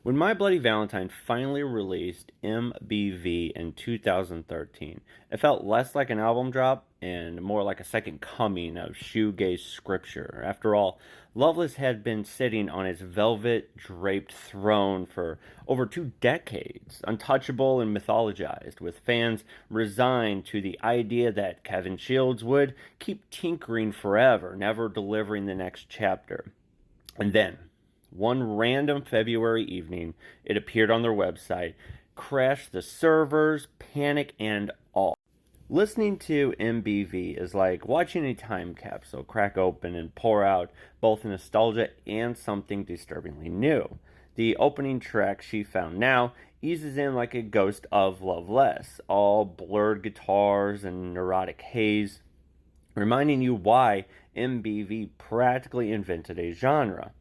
When My Bloody Valentine finally released MBV in 2013, it felt less like an album drop and more like a second coming of shoegaze scripture. After all, Loveless had been sitting on its velvet draped throne for over 2 decades, untouchable and mythologized, with fans resigned to the idea that Kevin Shields would keep tinkering forever, never delivering the next chapter. And then, one random February evening, it appeared on their website, crashed the servers, panic, and all. Listening to MBV is like watching a time capsule crack open and pour out both nostalgia and something disturbingly new. The opening track, She Found Now, eases in like a ghost of Loveless, all blurred guitars and neurotic haze, reminding you why MBV practically invented a genre.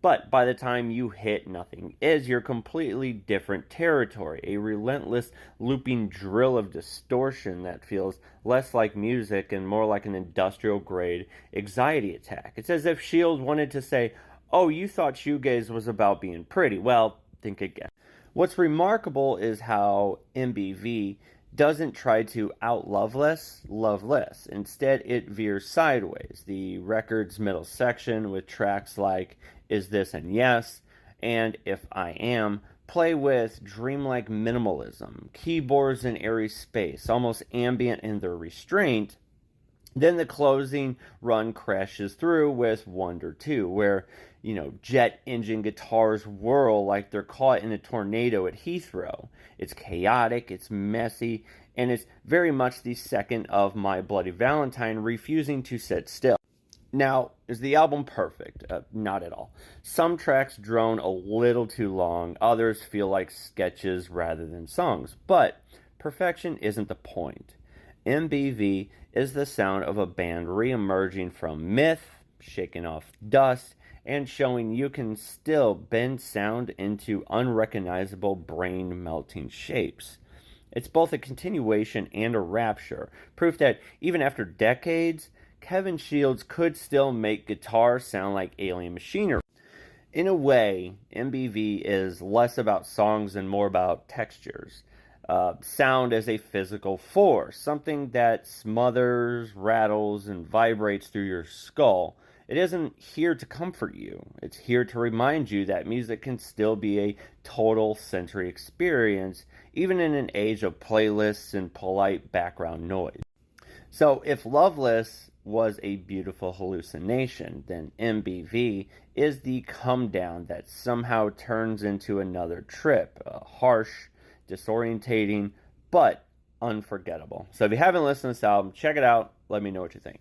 But by the time you hit Nothing Is, you're completely different territory. A relentless looping drill of distortion that feels less like music and more like an industrial grade anxiety attack. It's as if Shield wanted to say, oh, you thought shoegaze was about being pretty. Well, think again. What's remarkable is how MBV doesn't try to out Loveless. Instead, it veers sideways. The record's middle section, with tracks like Is This and Yes and If I Am, play with dreamlike minimalism, keyboards in airy space, almost ambient in their restraint. Then the closing run crashes through with Wonder 2, where, jet engine guitars whirl like they're caught in a tornado at Heathrow. It's chaotic, it's messy, and it's very much the second of My Bloody Valentine refusing to sit still. Now, is the album perfect? Not at all. Some tracks drone a little too long, others feel like sketches rather than songs, but perfection isn't the point. MBV is the sound of a band re-emerging from myth, shaking off dust, and showing you can still bend sound into unrecognizable brain-melting shapes. It's both a continuation and a rapture, proof that even after decades, Kevin Shields could still make guitar sound like alien machinery. In a way, MBV is less about songs and more about textures. Sound as a physical force, something that smothers, rattles, and vibrates through your skull. It isn't here to comfort you. It's here to remind you that music can still be a total sensory experience, even in an age of playlists and polite background noise. So, if Loveless was a beautiful hallucination, then MBV is the come down that somehow turns into another trip, harsh, disorientating, but unforgettable. So if you haven't listened to this album, check it out. Let me know what you think.